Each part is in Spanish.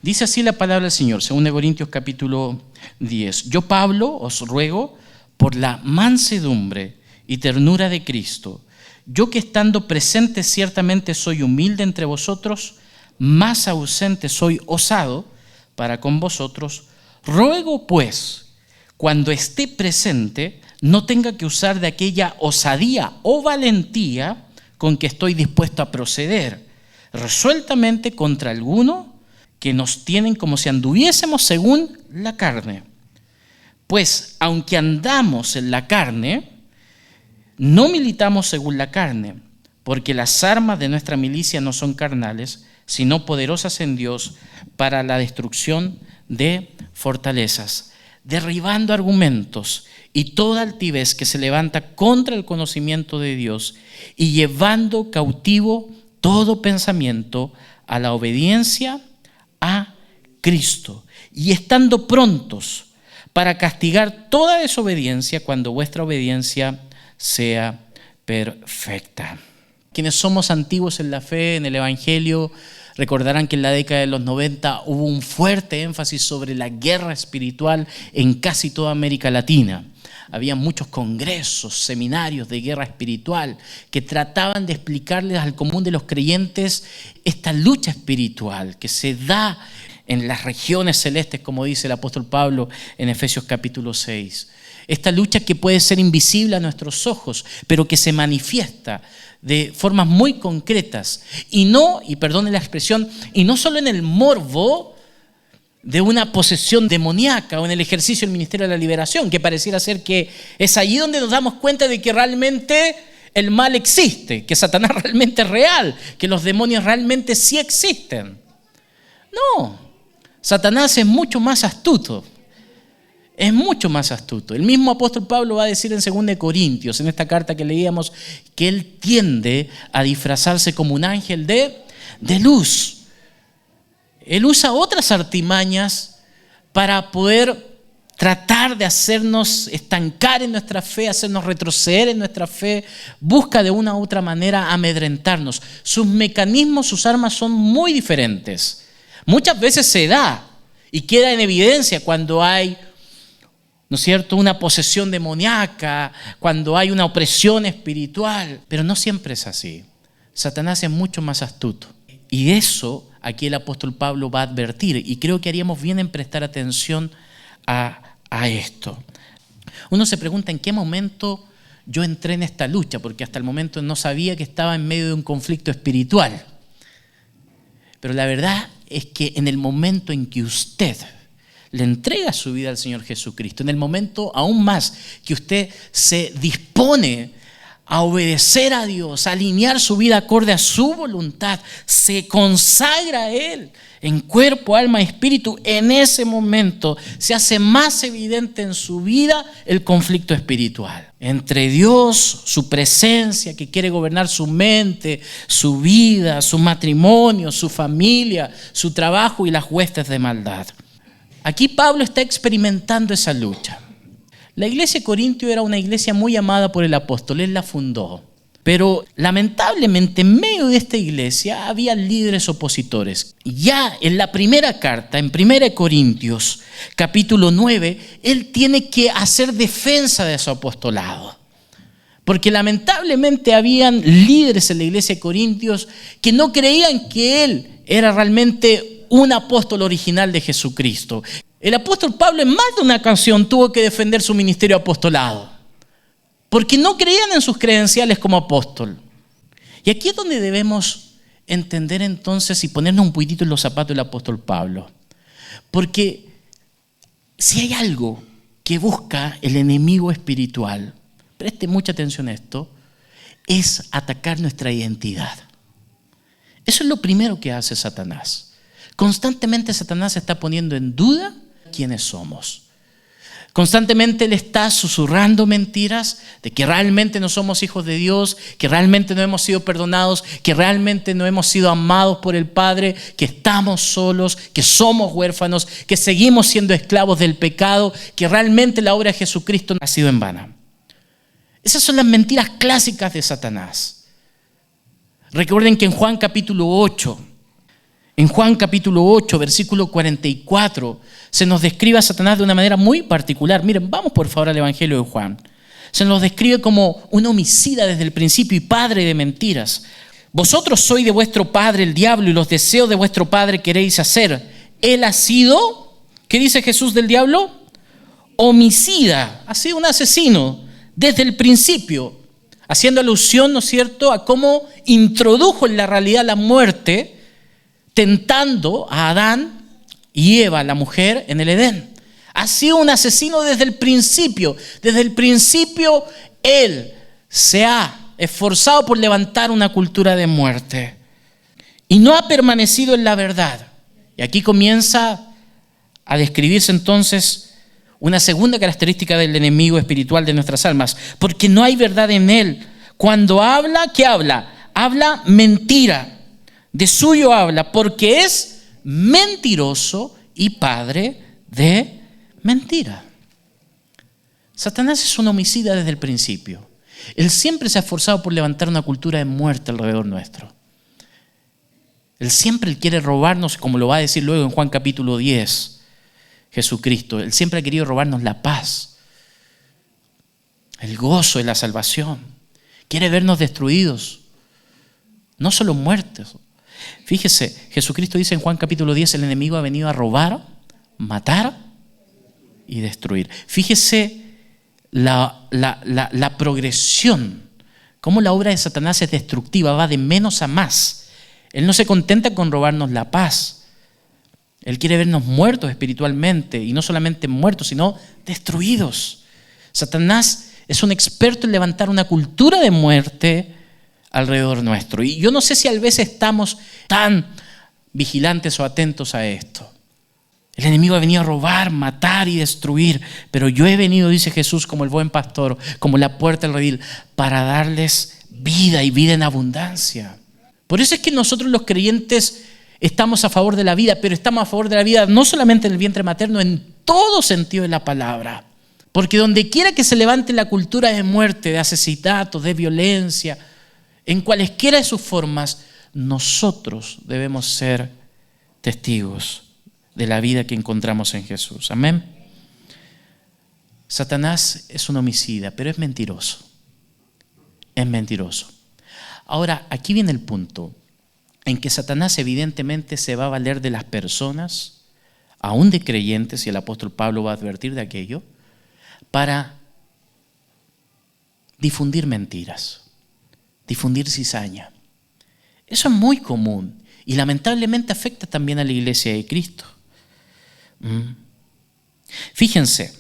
Dice así la palabra del Señor, 2 Corintios capítulo 10. Yo, Pablo, os ruego por la mansedumbre y ternura de Cristo, yo que estando presente ciertamente soy humilde entre vosotros, más ausente soy osado para con vosotros, ruego pues, cuando esté presente, no tenga que usar de aquella osadía o valentía con que estoy dispuesto a proceder, resueltamente contra alguno que nos tienen como si anduviésemos según la carne. Pues, aunque andamos en la carne, no militamos según la carne, porque las armas de nuestra milicia no son carnales, sino poderosas en Dios para la destrucción de fortalezas, derribando argumentos y toda altivez que se levanta contra el conocimiento de Dios y llevando cautivo todo pensamiento a la obediencia a Cristo, y estando prontos para castigar toda desobediencia cuando vuestra obediencia sea perfecta. Quienes somos antiguos en la fe, en el Evangelio, recordarán que en la década de los 90 hubo un fuerte énfasis sobre la guerra espiritual en casi toda América Latina. Había muchos congresos, seminarios de guerra espiritual que trataban de explicarles al común de los creyentes esta lucha espiritual que se da en las regiones celestes, como dice el apóstol Pablo en Efesios capítulo 6. Esta lucha que puede ser invisible a nuestros ojos, pero que se manifiesta de formas muy concretas. Y perdone la expresión, y no solo en el morbo de una posesión demoníaca o en el ejercicio del ministerio de la liberación, que pareciera ser que es allí donde nos damos cuenta de que realmente el mal existe, que Satanás realmente es real, que los demonios realmente sí existen. No, Satanás es mucho más astuto. Es mucho más astuto. El mismo apóstol Pablo va a decir en 2 Corintios, en esta carta que leíamos, que él tiende a disfrazarse como un ángel de luz. Él usa otras artimañas para poder tratar de hacernos estancar en nuestra fe, hacernos retroceder en nuestra fe, busca de una u otra manera amedrentarnos. Sus mecanismos, sus armas son muy diferentes. Muchas veces se da y queda en evidencia cuando hay, ¿no es cierto?, una posesión demoníaca, cuando hay una opresión espiritual, pero no siempre es así. Satanás es mucho más astuto. Y de eso aquí el apóstol Pablo va a advertir, y creo que haríamos bien en prestar atención a esto. Uno se pregunta en qué momento yo entré en esta lucha, porque hasta el momento no sabía que estaba en medio de un conflicto espiritual. Pero la verdad es que en el momento en que usted le entrega su vida al Señor Jesucristo, en el momento aún más que usted se dispone a obedecer a Dios, a alinear su vida acorde a su voluntad, se consagra a Él en cuerpo, alma y espíritu, en ese momento se hace más evidente en su vida el conflicto espiritual entre Dios, su presencia que quiere gobernar su mente, su vida, su matrimonio, su familia, su trabajo y las huestes de maldad. Aquí Pablo está experimentando esa lucha. La iglesia de Corintio era una iglesia muy amada por el apóstol, él la fundó. Pero lamentablemente en medio de esta iglesia había líderes opositores. Ya en la primera carta, en 1 Corintios capítulo 9, él tiene que hacer defensa de su apostolado. Porque lamentablemente habían líderes en la iglesia de Corintios que no creían que él era realmente un apóstol original de Jesucristo. El apóstol Pablo en más de una ocasión tuvo que defender su ministerio apostolado, porque no creían en sus credenciales como apóstol. Y aquí es donde debemos entender entonces y ponernos un poquitito en los zapatos del apóstol Pablo. Porque si hay algo que busca el enemigo espiritual, preste mucha atención a esto, es atacar nuestra identidad. Eso es lo primero que hace Satanás. Constantemente Satanás está poniendo en duda quiénes somos. Constantemente él está susurrando mentiras de que realmente no somos hijos de Dios, que realmente no hemos sido perdonados, que realmente no hemos sido amados por el Padre, que estamos solos, que somos huérfanos, que seguimos siendo esclavos del pecado, que realmente la obra de Jesucristo no ha sido en vano. Esas son las mentiras clásicas de Satanás. Recuerden que en Juan capítulo 8, En Juan capítulo 8, versículo 44, se nos describe a Satanás de una manera muy particular. Miren, vamos por favor al Evangelio de Juan. Se nos describe como un homicida desde el principio y padre de mentiras. Vosotros sois de vuestro padre el diablo y los deseos de vuestro padre queréis hacer. Él ha sido, ¿qué dice Jesús del diablo? Homicida, ha sido un asesino desde el principio, haciendo alusión, ¿no es cierto?, a cómo introdujo en la realidad la muerte, tentando a Adán y Eva, la mujer, en el Edén. Ha sido un asesino desde el principio. Desde el principio él se ha esforzado por levantar una cultura de muerte y no ha permanecido en la verdad. Y aquí comienza a describirse entonces una segunda característica del enemigo espiritual de nuestras almas, porque no hay verdad en él. Cuando habla, ¿qué habla? Habla mentira. De suyo habla, porque es mentiroso y padre de mentira. Satanás es un homicida desde el principio. Él siempre se ha esforzado por levantar una cultura de muerte alrededor nuestro. Él siempre quiere robarnos, como lo va a decir luego en Juan capítulo 10, Jesucristo. Él siempre ha querido robarnos la paz, el gozo de la salvación. Quiere vernos destruidos, no solo muertos. Fíjese, Jesucristo dice en Juan capítulo 10, el enemigo ha venido a robar, matar y destruir. Fíjese la progresión, cómo la obra de Satanás es destructiva, va de menos a más. Él no se contenta con robarnos la paz. Él quiere vernos muertos espiritualmente, y no solamente muertos, sino destruidos. Satanás es un experto en levantar una cultura de muerte alrededor nuestro. Y yo no sé si a veces estamos tan vigilantes o atentos a esto. El enemigo ha venido a robar, matar y destruir, pero yo he venido, dice Jesús, como el buen pastor, como la puerta del redil, para darles vida y vida en abundancia. Por eso es que nosotros los creyentes estamos a favor de la vida, pero estamos a favor de la vida no solamente en el vientre materno, en todo sentido de la palabra. Porque donde quiera que se levante la cultura de muerte, de asesinatos, de violencia, en cualesquiera de sus formas, nosotros debemos ser testigos de la vida que encontramos en Jesús. Amén. Satanás es un homicida, pero es mentiroso. Es mentiroso. Ahora, aquí viene el punto en que Satanás evidentemente se va a valer de las personas, aún de creyentes, y el apóstol Pablo va a advertir de aquello, para difundir mentiras, difundir cizaña. Eso es muy común y lamentablemente afecta también a la iglesia de Cristo. Fíjense,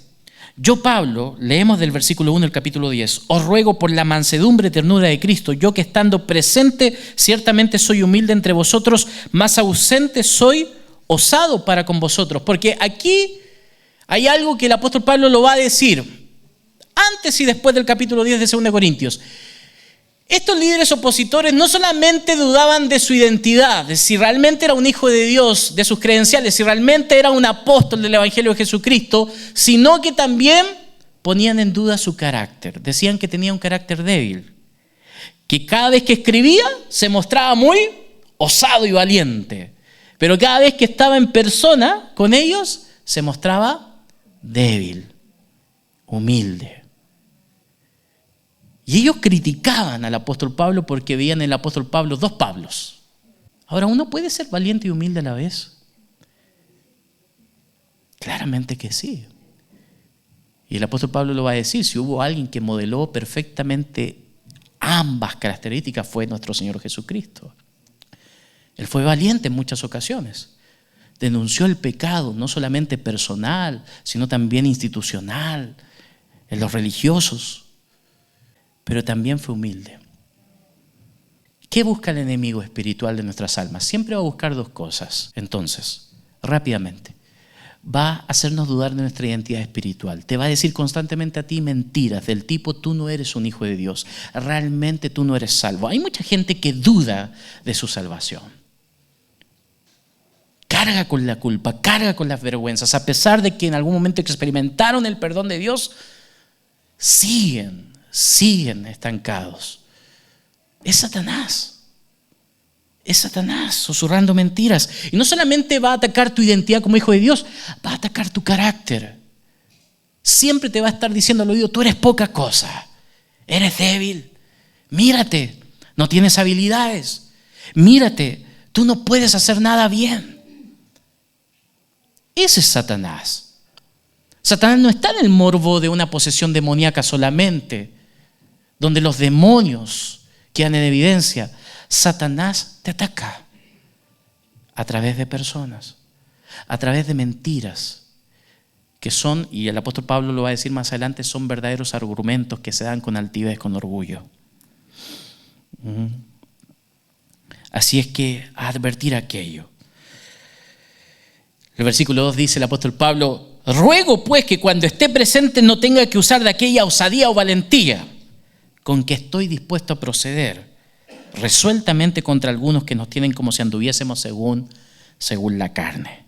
yo Pablo, leemos del versículo 1 del capítulo 10, os ruego por la mansedumbre y ternura de Cristo, yo que estando presente ciertamente soy humilde entre vosotros, más ausente soy osado para con vosotros. Porque aquí hay algo que el apóstol Pablo lo va a decir antes y después del capítulo 10 de 2 Corintios. Estos líderes opositores no solamente dudaban de su identidad, de si realmente era un hijo de Dios, de sus credenciales, si realmente era un apóstol del Evangelio de Jesucristo, sino que también ponían en duda su carácter. Decían que tenía un carácter débil, que cada vez que escribía se mostraba muy osado y valiente, pero cada vez que estaba en persona con ellos se mostraba débil, humilde. Y ellos criticaban al apóstol Pablo porque veían en el apóstol Pablo dos Pablos. Ahora, ¿uno puede ser valiente y humilde a la vez? Claramente que sí. Y el apóstol Pablo lo va a decir, si hubo alguien que modeló perfectamente ambas características fue nuestro Señor Jesucristo. Él fue valiente en muchas ocasiones. Denunció el pecado, no solamente personal, sino también institucional, en los religiosos. Pero también fue humilde. ¿Qué busca el enemigo espiritual de nuestras almas? Siempre va a buscar dos cosas. Entonces, rápidamente, va a hacernos dudar de nuestra identidad espiritual. Te va a decir constantemente a ti mentiras del tipo, tú no eres un hijo de Dios. Realmente tú no eres salvo. Hay mucha gente que duda de su salvación. Carga con la culpa, carga con las vergüenzas. A pesar de que en algún momento experimentaron el perdón de Dios, siguen estancados. Es Satanás. Es Satanás susurrando mentiras. Y no solamente va a atacar tu identidad como hijo de Dios, va a atacar tu carácter. Siempre te va a estar diciendo al oído, tú eres poca cosa, eres débil, mírate, no tienes habilidades, mírate, tú no puedes hacer nada bien. Ese es Satanás. Satanás no está en el morbo de una posesión demoníaca solamente, donde los demonios quedan en evidencia. Satanás te ataca a través de personas, a través de mentiras, que son, y el apóstol Pablo lo va a decir más adelante, son verdaderos argumentos que se dan con altivez, con orgullo. Así es que a advertir aquello. El versículo 2 dice el apóstol Pablo, ruego pues que cuando esté presente no tenga que usar de aquella osadía o valentía con que estoy dispuesto a proceder resueltamente contra algunos que nos tienen como si anduviésemos según la carne.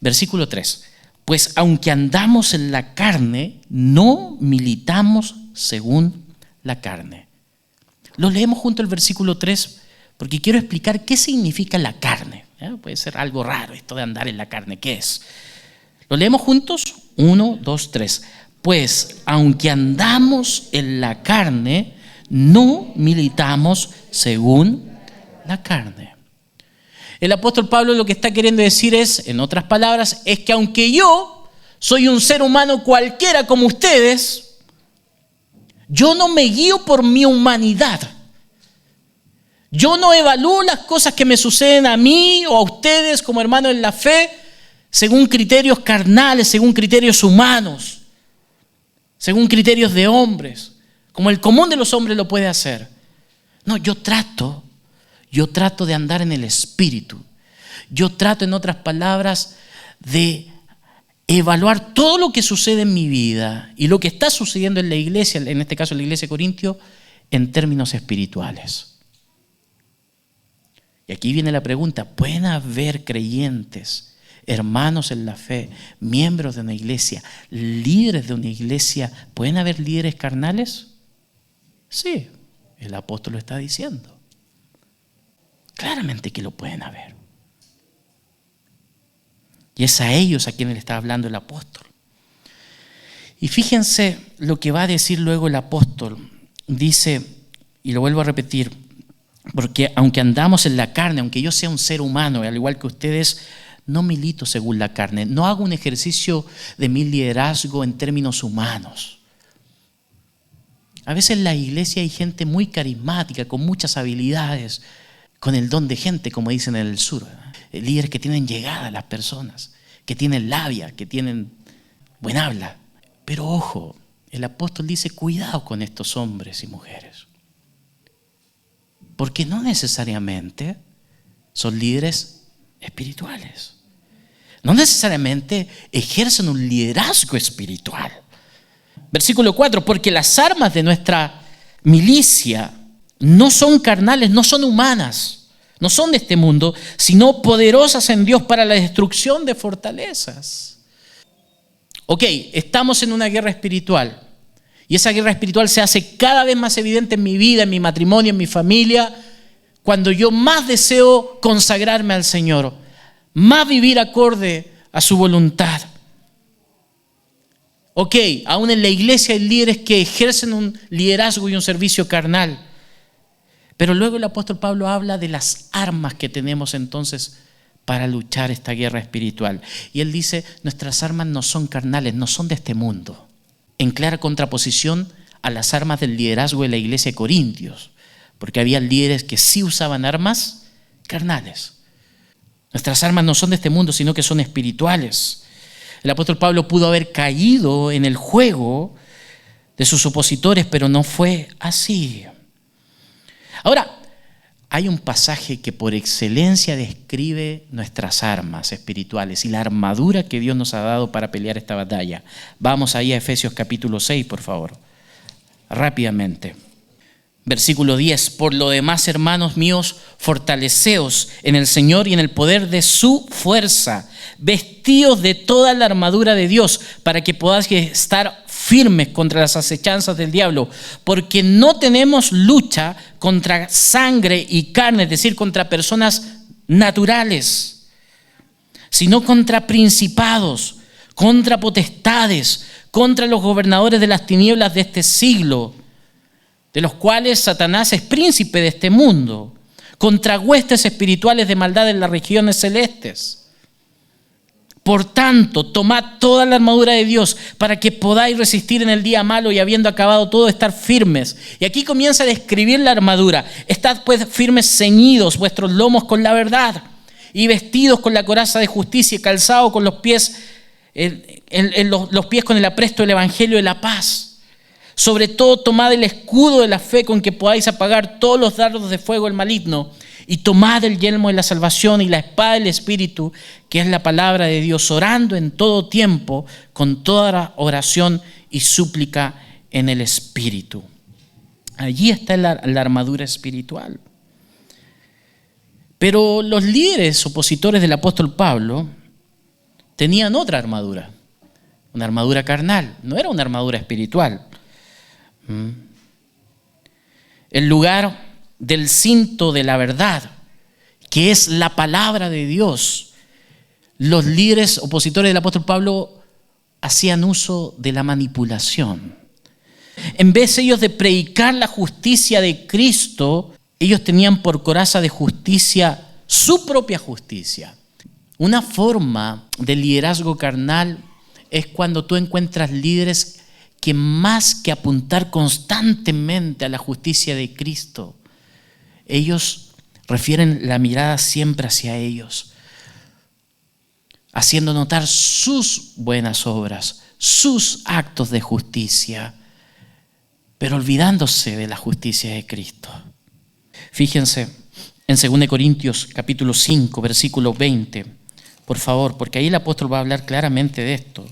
Versículo 3. Pues aunque andamos en la carne, no militamos según la carne. Lo leemos junto al versículo 3 porque quiero explicar qué significa la carne. Puede ser algo raro esto de andar en la carne. ¿Qué es? Lo leemos juntos. 1, 2, 3. Pues aunque andamos en la carne, no militamos según la carne. El apóstol Pablo lo que está queriendo decir es, en otras palabras, es que aunque yo soy un ser humano cualquiera como ustedes, yo no me guío por mi humanidad. Yo no evalúo las cosas que me suceden a mí o a ustedes como hermanos en la fe según criterios carnales, según criterios humanos, según criterios de hombres, como el común de los hombres lo puede hacer. No, yo trato de andar en el Espíritu. Yo trato, en otras palabras, de evaluar todo lo que sucede en mi vida y lo que está sucediendo en la iglesia, en este caso en la iglesia de Corintio, en términos espirituales. Y aquí viene la pregunta, ¿pueden haber creyentes, hermanos en la fe, miembros de una iglesia, líderes de una iglesia, pueden haber líderes carnales? Sí, el apóstol lo está diciendo. Claramente que lo pueden haber. Y es a ellos a quienes le está hablando el apóstol. Y fíjense lo que va a decir luego el apóstol. Dice, y lo vuelvo a repetir, porque aunque andamos en la carne, aunque yo sea un ser humano, al igual que ustedes, no milito según la carne. No hago un ejercicio de mi liderazgo en términos humanos. A veces en la iglesia hay gente muy carismática, con muchas habilidades, con el don de gente, como dicen en el sur. Líderes que tienen llegada a las personas, que tienen labia, que tienen buen habla. Pero ojo, el apóstol dice, cuidado con estos hombres y mujeres. Porque no necesariamente son líderes espirituales. No necesariamente ejercen un liderazgo espiritual. Versículo 4, porque las armas de nuestra milicia no son carnales, no son humanas, no son de este mundo, sino poderosas en Dios para la destrucción de fortalezas. Ok, estamos en una guerra espiritual y esa guerra espiritual se hace cada vez más evidente en mi vida, en mi matrimonio, en mi familia, cuando yo más deseo consagrarme al Señor, más vivir acorde a su voluntad. Ok, aún en la iglesia hay líderes que ejercen un liderazgo y un servicio carnal. Pero luego el apóstol Pablo habla de las armas que tenemos entonces para luchar esta guerra espiritual. Y él dice, nuestras armas no son carnales, no son de este mundo. En clara contraposición a las armas del liderazgo de la iglesia de Corintios. Porque había líderes que sí usaban armas carnales. Nuestras armas no son de este mundo, sino que son espirituales. El apóstol Pablo pudo haber caído en el juego de sus opositores, pero no fue así. Ahora, hay un pasaje que por excelencia describe nuestras armas espirituales y la armadura que Dios nos ha dado para pelear esta batalla. Vamos ahí a Efesios capítulo 6, por favor, rápidamente. Versículo 10, por lo demás, hermanos míos, fortaleceos en el Señor y en el poder de su fuerza, vestidos de toda la armadura de Dios, para que podáis estar firmes contra las acechanzas del diablo, porque no tenemos lucha contra sangre y carne, es decir, contra personas naturales, sino contra principados, contra potestades, contra los gobernadores de las tinieblas de este siglo, de los cuales Satanás es príncipe de este mundo, contra huestes espirituales de maldad en las regiones celestes. Por tanto, tomad toda la armadura de Dios para que podáis resistir en el día malo y habiendo acabado todo, estar firmes. Y aquí comienza a describir la armadura. Estad pues firmes, ceñidos vuestros lomos con la verdad y vestidos con la coraza de justicia y calzados con los pies, los pies con el apresto del evangelio de la paz. Sobre todo tomad el escudo de la fe con que podáis apagar todos los dardos de fuego del maligno, y tomad el yelmo de la salvación y la espada del Espíritu, que es la palabra de Dios, orando en todo tiempo con toda oración y súplica en el Espíritu. Allí está la armadura espiritual. Pero los líderes opositores del apóstol Pablo tenían otra armadura, una armadura carnal, no era una armadura espiritual. En lugar del cinto de la verdad, que es la palabra de Dios, los líderes opositores del apóstol Pablo hacían uso de la manipulación. En vez ellos de predicar la justicia de Cristo, ellos tenían por coraza de justicia su propia justicia. Una forma de liderazgo carnal es cuando tú encuentras líderes que más que apuntar constantemente a la justicia de Cristo, ellos refieren la mirada siempre hacia ellos, haciendo notar sus buenas obras, sus actos de justicia, pero olvidándose de la justicia de Cristo. Fíjense en 2 Corintios capítulo 5, versículo 20, por favor, porque ahí el apóstol va a hablar claramente de esto,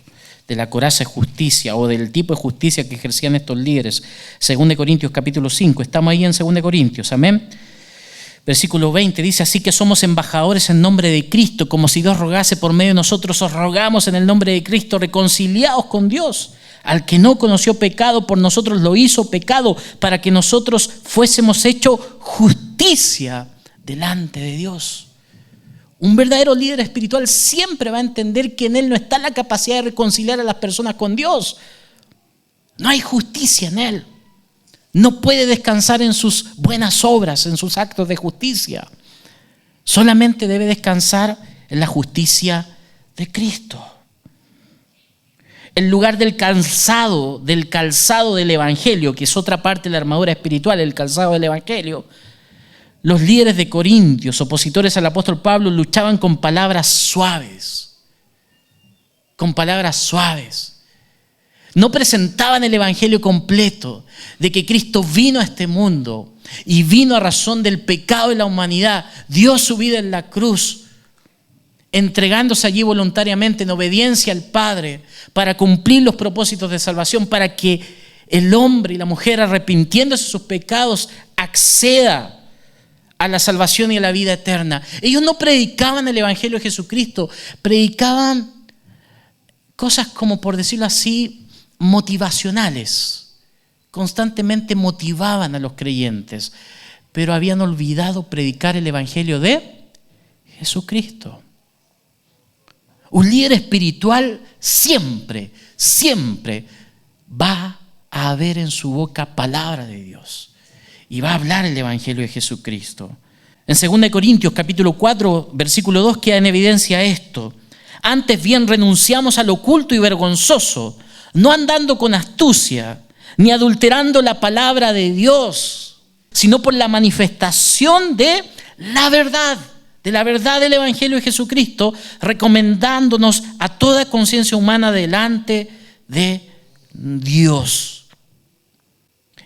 de la coraza de justicia o del tipo de justicia que ejercían estos líderes. 2 Corintios capítulo 5, estamos ahí en 2 Corintios, amén. Versículo 20 dice: así que somos embajadores en nombre de Cristo, como si Dios rogase por medio de nosotros, os rogamos en el nombre de Cristo, reconciliados con Dios. Al que no conoció pecado, por nosotros lo hizo pecado, para que nosotros fuésemos hechos justicia delante de Dios. Un verdadero líder espiritual siempre va a entender que en él no está la capacidad de reconciliar a las personas con Dios. No hay justicia en él. No puede descansar en sus buenas obras, en sus actos de justicia. Solamente debe descansar en la justicia de Cristo. En lugar del calzado del Evangelio, que es otra parte de la armadura espiritual, el calzado del Evangelio, los líderes de Corintios, opositores al apóstol Pablo, luchaban con palabras suaves. Con palabras suaves. No presentaban el evangelio completo de que Cristo vino a este mundo y vino a razón del pecado de la humanidad, dio su vida en la cruz, entregándose allí voluntariamente en obediencia al Padre para cumplir los propósitos de salvación, para que el hombre y la mujer, arrepintiéndose de sus pecados, acceda a la salvación y a la vida eterna. Ellos no predicaban el evangelio de Jesucristo, predicaban cosas como, por decirlo así, motivacionales. Constantemente motivaban a los creyentes, pero habían olvidado predicar el evangelio de Jesucristo. Un líder espiritual siempre va a haber en su boca palabra de Dios y va a hablar el evangelio de Jesucristo. En 2 Corintios capítulo 4, versículo 2 queda en evidencia esto: antes bien renunciamos al oculto y vergonzoso, no andando con astucia, ni adulterando la palabra de Dios, sino por la manifestación de la verdad del evangelio de Jesucristo, recomendándonos a toda conciencia humana delante de Dios.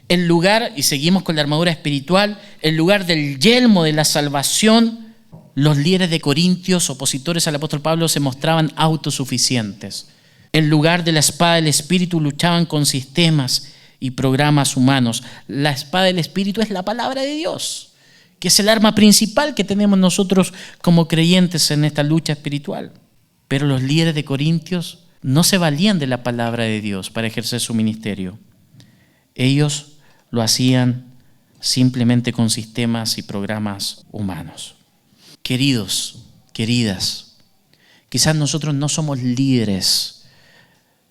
En lugar, y seguimos con la armadura espiritual, en lugar del yelmo de la salvación, los líderes de Corintios, opositores al apóstol Pablo, se mostraban autosuficientes. En lugar de la espada del Espíritu, luchaban con sistemas y programas humanos. La espada del Espíritu es la palabra de Dios, que es el arma principal que tenemos nosotros como creyentes en esta lucha espiritual. Pero los líderes de Corintios no se valían de la palabra de Dios para ejercer su ministerio. Ellos lo hacían simplemente con sistemas y programas humanos. Queridos, queridas, quizás nosotros no somos líderes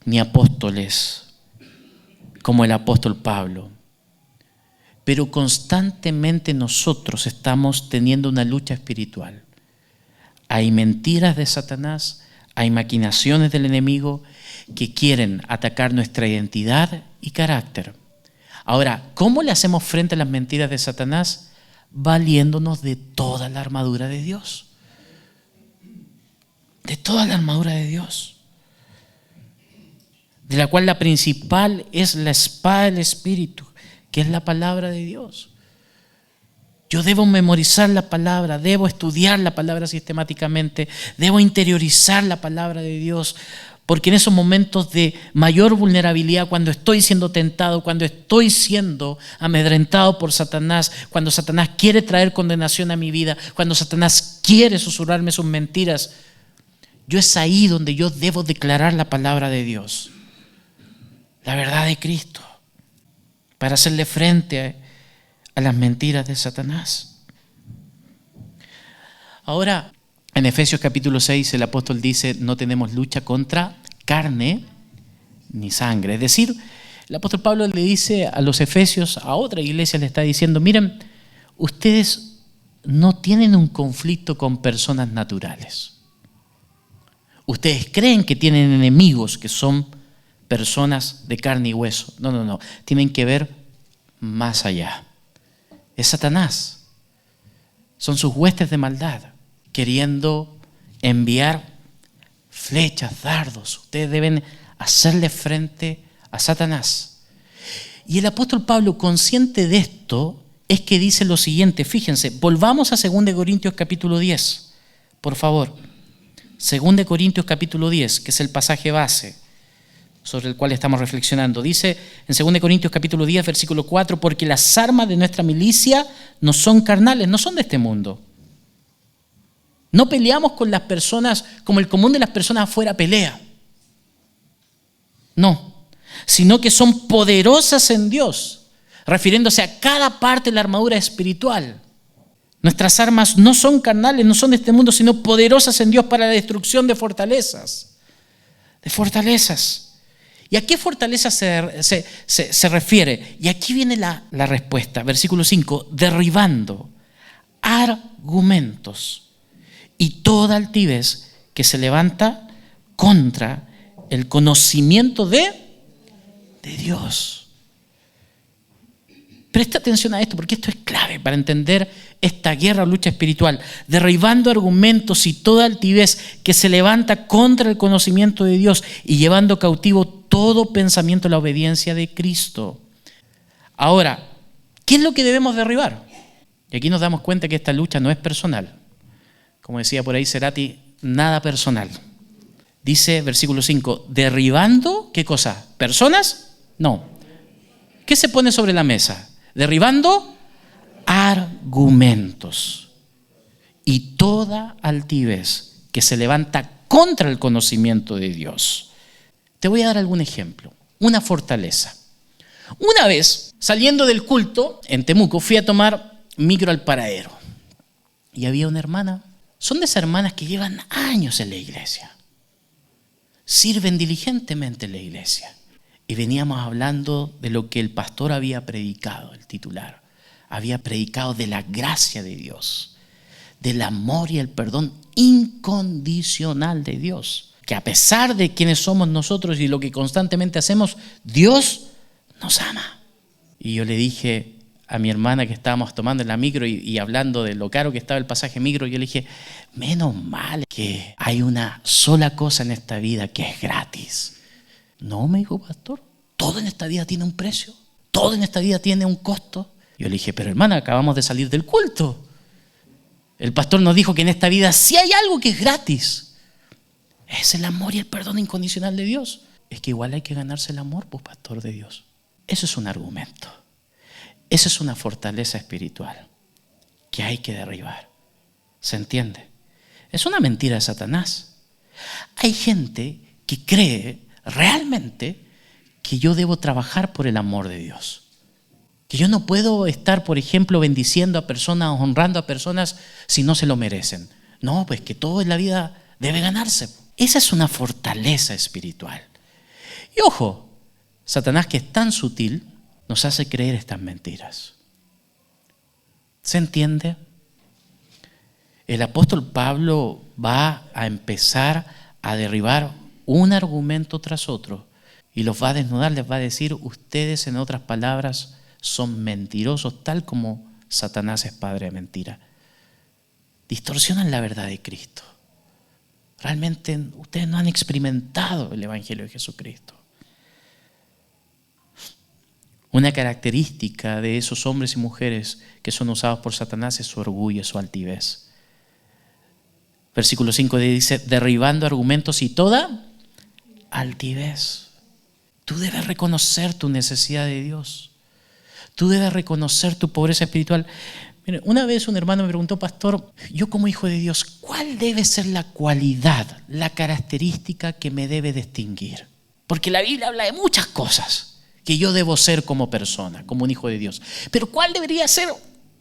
ni apóstoles como el apóstol Pablo, pero constantemente nosotros estamos teniendo una lucha espiritual. Hay mentiras de Satanás, hay maquinaciones del enemigo que quieren atacar nuestra identidad y carácter. Ahora, ¿cómo le hacemos frente a las mentiras de Satanás? Valiéndonos de toda la armadura de Dios. De toda la armadura de Dios. De la cual la principal es la espada del Espíritu, que es la palabra de Dios. Yo debo memorizar la palabra, debo estudiar la palabra sistemáticamente, debo interiorizar la palabra de Dios, porque en esos momentos de mayor vulnerabilidad, cuando estoy siendo tentado, cuando estoy siendo amedrentado por Satanás, cuando Satanás quiere traer condenación a mi vida, cuando Satanás quiere susurrarme sus mentiras, yo es ahí donde yo debo declarar la palabra de Dios, la verdad de Cristo, para hacerle frente a las mentiras de Satanás. Ahora, en Efesios capítulo 6, el apóstol dice, no tenemos lucha contra carne ni sangre. Es decir, el apóstol Pablo le dice a los efesios, a otra iglesia le está diciendo, miren, ustedes no tienen un conflicto con personas naturales. Ustedes creen que tienen enemigos que son personas de carne y hueso. No. Tienen que ver más allá. Es Satanás. Son sus huestes de maldad, queriendo enviar flechas, dardos. Ustedes deben hacerle frente a Satanás. Y el apóstol Pablo, consciente de esto, es que dice lo siguiente. Fíjense, volvamos a 2 Corintios capítulo 10, por favor. 2 Corintios capítulo 10, que es el pasaje base sobre el cual estamos reflexionando. Dice en 2 Corintios capítulo 10, versículo 4, porque las armas de nuestra milicia no son carnales, no son de este mundo. No peleamos con las personas como el común de las personas afuera pelea. No, sino que son poderosas en Dios, refiriéndose a cada parte de la armadura espiritual. Nuestras armas no son carnales, no son de este mundo, sino poderosas en Dios para la destrucción de fortalezas. De fortalezas. ¿Y a qué fortaleza se refiere? Y aquí viene la respuesta. Versículo 5. Derribando argumentos y toda altivez que se levanta contra el conocimiento de Dios. Presta atención a esto, porque esto es clave para entender esta guerra o lucha espiritual. Derribando argumentos y toda altivez que se levanta contra el conocimiento de Dios y llevando cautivo todo pensamiento a la obediencia de Cristo. Ahora, ¿qué es lo que debemos derribar? Y aquí nos damos cuenta que esta lucha no es personal. Como decía por ahí Cerati, nada personal. Dice, versículo 5, derribando, ¿qué cosa? ¿Personas? No. ¿Qué se pone sobre la mesa? Derribando argumentos y toda altivez que se levanta contra el conocimiento de Dios. Te voy a dar algún ejemplo. Una fortaleza. Una vez, saliendo del culto en Temuco, fui a tomar micro al paradero. Y había una hermana. Son de esas hermanas que llevan años en la iglesia. Sirven diligentemente en la iglesia. Y veníamos hablando de lo que el pastor había predicado, el titular. Había predicado de la gracia de Dios, del amor y el perdón incondicional de Dios. Que a pesar de quienes somos nosotros y lo que constantemente hacemos, Dios nos ama. Y yo le dije a mi hermana que estábamos tomando en la micro y hablando de lo caro que estaba el pasaje micro, yo le dije, menos mal que hay una sola cosa en esta vida que es gratis. No, me dijo, pastor, todo en esta vida tiene un precio, todo en esta vida tiene un costo. Yo le dije, pero hermana, acabamos de salir del culto. El pastor nos dijo que en esta vida sí hay algo que es gratis. Es el amor y el perdón incondicional de Dios. Es que igual hay que ganarse el amor, pues, pastor de Dios. Eso es un argumento. Eso es una fortaleza espiritual que hay que derribar. ¿Se entiende? Es una mentira de Satanás. Hay gente que cree realmente que yo debo trabajar por el amor de Dios. Que yo no puedo estar, por ejemplo, bendiciendo a personas, honrando a personas si no se lo merecen. No, pues que todo en la vida debe ganarse. Esa es una fortaleza espiritual. Y ojo, Satanás, que es tan sutil, nos hace creer estas mentiras. ¿Se entiende? El apóstol Pablo va a empezar a derribar un argumento tras otro y los va a desnudar, les va a decir, ustedes, en otras palabras, son mentirosos, tal como Satanás es padre de mentira. Distorsionan la verdad de Cristo. Realmente ustedes no han experimentado el Evangelio de Jesucristo. Una característica de esos hombres y mujeres que son usados por Satanás es su orgullo, su altivez. Versículo 5 dice, derribando argumentos y toda altivez. Tú debes reconocer tu necesidad de Dios. Tú debes reconocer tu pobreza espiritual. Mire, una vez un hermano me preguntó, pastor, yo como hijo de Dios, ¿cuál debe ser la cualidad, la característica que me debe distinguir? Porque la Biblia habla de muchas cosas que yo debo ser como persona, como un hijo de Dios. Pero ¿cuál debería ser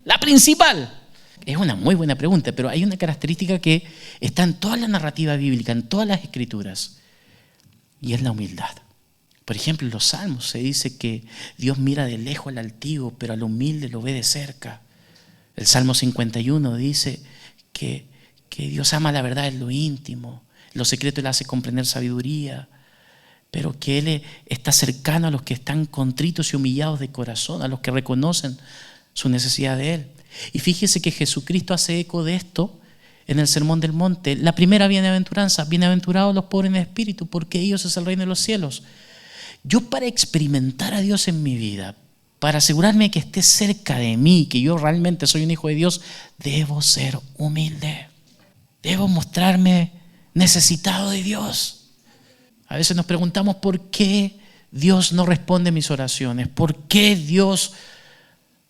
la principal? Es una muy buena pregunta, pero hay una característica que está en toda la narrativa bíblica, en todas las escrituras, y es la humildad. Por ejemplo, en los Salmos se dice que Dios mira de lejos al altivo, pero al humilde lo ve de cerca. El Salmo 51 dice que Dios ama la verdad en lo íntimo, en lo secreto Él hace comprender sabiduría, pero que Él está cercano a los que están contritos y humillados de corazón, a los que reconocen su necesidad de Él. Y fíjese que Jesucristo hace eco de esto en el Sermón del Monte. La primera bienaventuranza, bienaventurados los pobres en espíritu, porque ellos es el reino de los cielos. Yo, para experimentar a Dios en mi vida, para asegurarme que esté cerca de mí, que yo realmente soy un hijo de Dios, debo ser humilde. Debo mostrarme necesitado de Dios. A veces nos preguntamos por qué Dios no responde mis oraciones, por qué Dios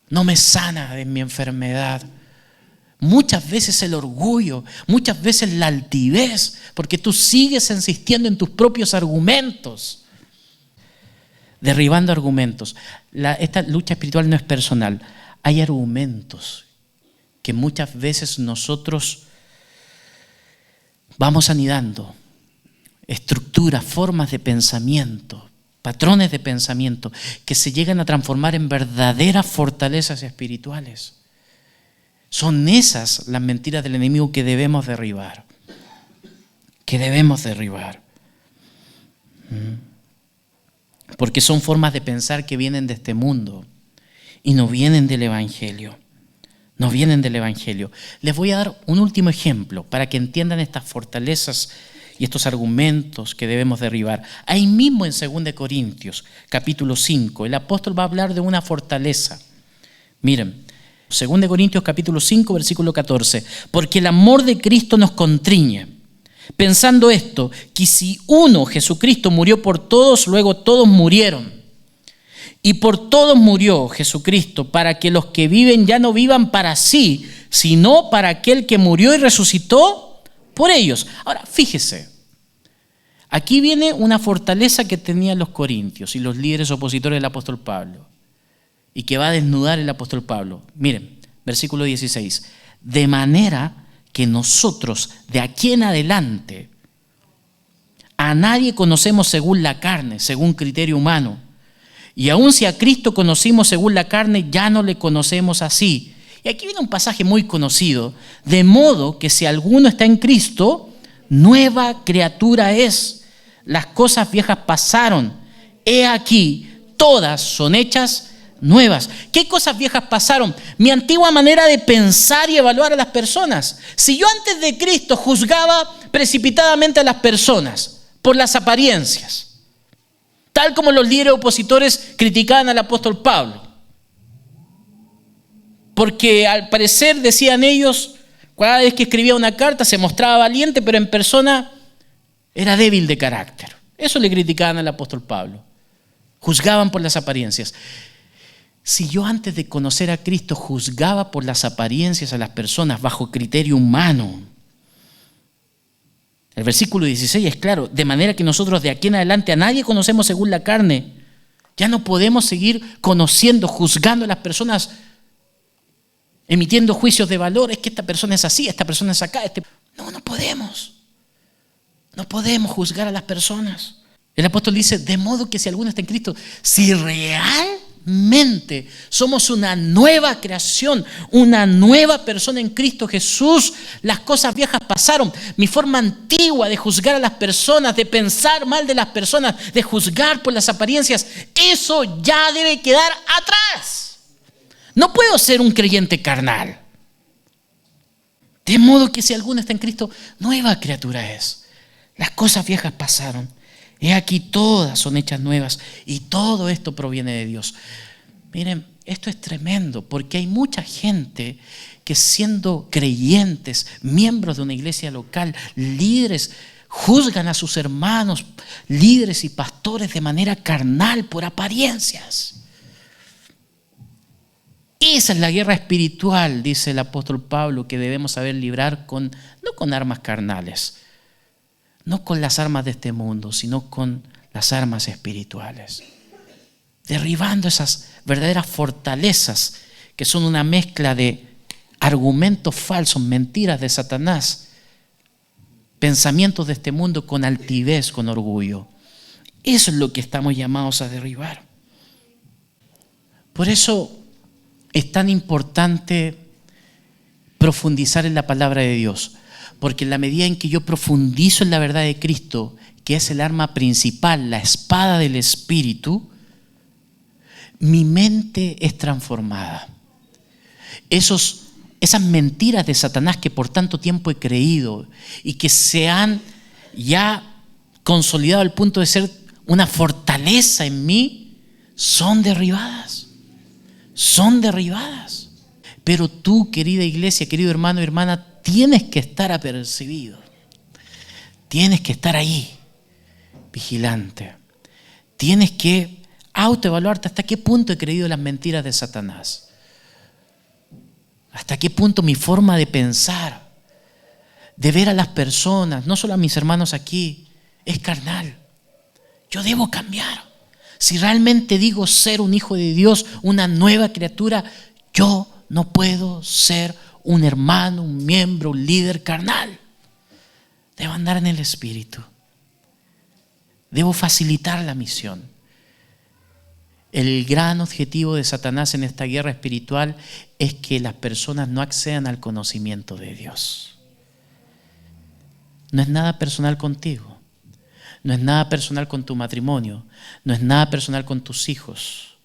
no me sana de mi enfermedad. Muchas veces el orgullo, muchas veces la altivez, porque tú sigues insistiendo en tus propios argumentos. Derribando argumentos. Esta lucha espiritual no es personal. Hay argumentos que muchas veces nosotros vamos anidando. Estructuras, formas de pensamiento, patrones de pensamiento que se llegan a transformar en verdaderas fortalezas espirituales. Son esas las mentiras del enemigo que debemos derribar. Porque son formas de pensar que vienen de este mundo y no vienen del Evangelio. Les voy a dar un último ejemplo para que entiendan estas fortalezas y estos argumentos que debemos derribar. Ahí mismo en 2 Corintios, capítulo 5, el apóstol va a hablar de una fortaleza. Miren, 2 Corintios, capítulo 5, versículo 14. Porque el amor de Cristo nos constriñe, pensando esto, que si uno, Jesucristo, murió por todos, luego todos murieron. Y por todos murió Jesucristo, para que los que viven ya no vivan para sí, sino para aquel que murió y resucitó por ellos. Ahora, fíjese, aquí viene una fortaleza que tenían los corintios y los líderes opositores del apóstol Pablo, y que va a desnudar el apóstol Pablo. Miren, versículo 16. De manera que nosotros de aquí en adelante a nadie conocemos según la carne, según criterio humano. Y aun si a Cristo conocimos según la carne, ya no le conocemos así. Y aquí viene un pasaje muy conocido. De modo que si alguno está en Cristo, nueva criatura es. Las cosas viejas pasaron. He aquí, todas son hechas nuevas. ¿Qué cosas viejas pasaron? Mi antigua manera de pensar y evaluar a las personas. Si yo antes de Cristo juzgaba precipitadamente a las personas por las apariencias, tal como los líderes opositores criticaban al apóstol Pablo, porque al parecer, decían ellos, cada vez que escribía una carta se mostraba valiente, pero en persona era débil de carácter. Eso le criticaban al apóstol Pablo. Juzgaban por las apariencias. Si yo antes de conocer a Cristo juzgaba por las apariencias a las personas bajo criterio humano, El versículo 16 es claro, de manera que nosotros de aquí en adelante a nadie conocemos según la carne. Ya no podemos seguir conociendo, juzgando a las personas, emitiendo juicios de valor. Es que esta persona es así, esta persona es acá. No podemos. No podemos juzgar a las personas. El apóstol dice, de modo que si alguno está en Cristo, si realmente somos una nueva creación, una nueva persona en Cristo Jesús, las cosas viejas pasaron. Mi forma antigua de juzgar a las personas, de pensar mal de las personas, de juzgar por las apariencias, eso ya debe quedar atrás. No puedo ser un creyente carnal. De modo que si alguno está en Cristo, nueva criatura es. Las cosas viejas pasaron. He aquí todas son hechas nuevas y todo esto proviene de Dios. Miren, esto es tremendo porque hay mucha gente que siendo creyentes, miembros de una iglesia local, líderes, juzgan a sus hermanos, líderes y pastores de manera carnal por apariencias. Esa es la guerra espiritual, dice el apóstol Pablo, que debemos saber librar no con armas carnales, no con las armas de este mundo, sino con las armas espirituales. Derribando esas verdaderas fortalezas que son una mezcla de argumentos falsos, mentiras de Satanás, pensamientos de este mundo con altivez, con orgullo. Eso es lo que estamos llamados a derribar. Por eso es tan importante profundizar en la palabra de Dios. Porque en la medida en que yo profundizo en la verdad de Cristo, que es el arma principal, la espada del Espíritu, mi mente es transformada. Esas mentiras de Satanás que por tanto tiempo he creído y que se han ya consolidado al punto de ser una fortaleza en mí, son derribadas. Son derribadas. Pero tú, querida iglesia, querido hermano y hermana, tienes que estar apercibido. Tienes que estar ahí, vigilante. Tienes que autoevaluarte hasta qué punto he creído las mentiras de Satanás. Hasta qué punto mi forma de pensar, de ver a las personas, no solo a mis hermanos aquí, es carnal. Yo debo cambiar. Si realmente digo ser un hijo de Dios, una nueva criatura, yo no puedo ser un hermano, un miembro, un líder carnal. Debo andar en el Espíritu. Debo facilitar la misión. El gran objetivo de Satanás en esta guerra espiritual es que las personas no accedan al conocimiento de Dios. No es nada personal contigo. No es nada personal con tu matrimonio. No es nada personal con tus hijos.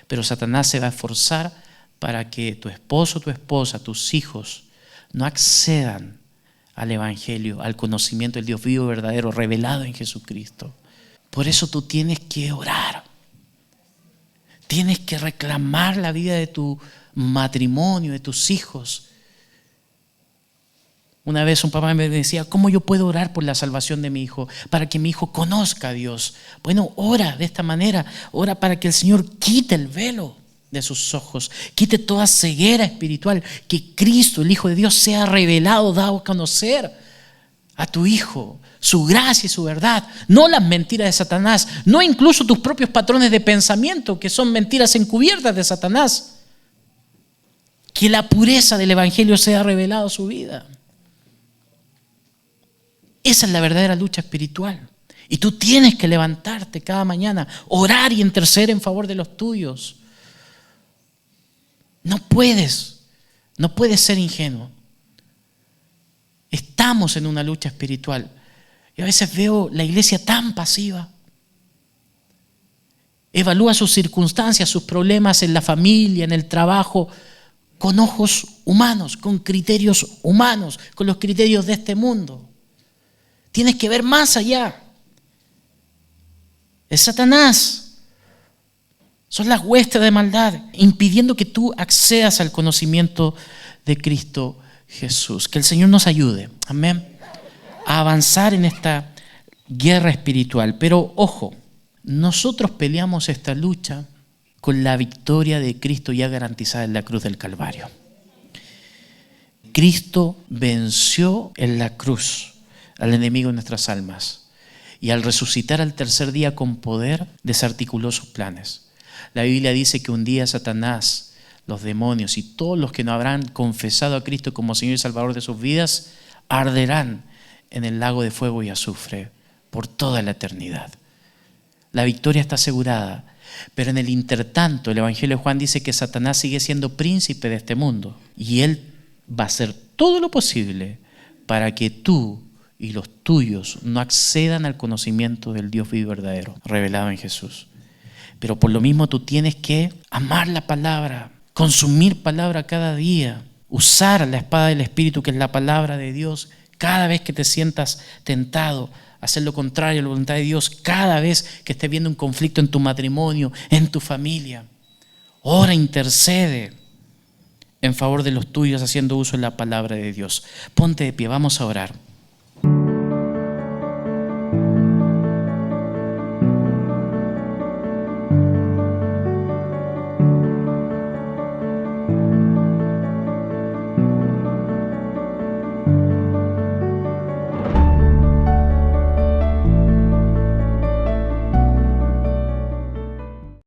Pero Satanás se va a esforzar para que tu esposo, tu esposa, tus hijos no accedan al Evangelio, al conocimiento del Dios vivo, verdadero, revelado en Jesucristo. Por eso tú tienes que orar. Tienes que reclamar la vida de tu matrimonio, de tus hijos. Una vez un papá me decía, ¿cómo yo puedo orar por la salvación de mi hijo? Para que mi hijo conozca a Dios. Bueno, ora de esta manera. Ora para que el Señor quite el velo de sus ojos, quite toda ceguera espiritual, que Cristo, el Hijo de Dios, sea revelado, dado a conocer a tu hijo, su gracia y su verdad, no las mentiras de Satanás, no incluso tus propios patrones de pensamiento, que son mentiras encubiertas de Satanás. Que la pureza del Evangelio sea revelado a su vida. Esa es la verdadera lucha espiritual. Y tú tienes que levantarte cada mañana, orar y interceder en favor de los tuyos. No puedes ser ingenuo. Estamos en una lucha espiritual. Y a veces veo la iglesia tan pasiva. Evalúa sus circunstancias, sus problemas en la familia, en el trabajo, con ojos humanos, con criterios humanos, con los criterios de este mundo. Tienes que ver más allá. Es Satanás. Son las huestes de maldad, impidiendo que tú accedas al conocimiento de Cristo Jesús. Que el Señor nos ayude, amén, a avanzar en esta guerra espiritual. Pero ojo, nosotros peleamos esta lucha con la victoria de Cristo ya garantizada en la cruz del Calvario. Cristo venció en la cruz al enemigo de nuestras almas. Y al resucitar al tercer día con poder, desarticuló sus planes. La Biblia dice que un día Satanás, los demonios y todos los que no habrán confesado a Cristo como Señor y Salvador de sus vidas, arderán en el lago de fuego y azufre por toda la eternidad. La victoria está asegurada, pero en el intertanto el Evangelio de Juan dice que Satanás sigue siendo príncipe de este mundo y él va a hacer todo lo posible para que tú y los tuyos no accedan al conocimiento del Dios vivo y verdadero revelado en Jesús. Pero por lo mismo tú tienes que amar la palabra, consumir palabra cada día, usar la espada del Espíritu, que es la palabra de Dios, cada vez que te sientas tentado, hacer lo contrario a la voluntad de Dios, cada vez que estés viendo un conflicto en tu matrimonio, en tu familia. Ora, intercede en favor de los tuyos haciendo uso de la palabra de Dios. Ponte de pie, vamos a orar.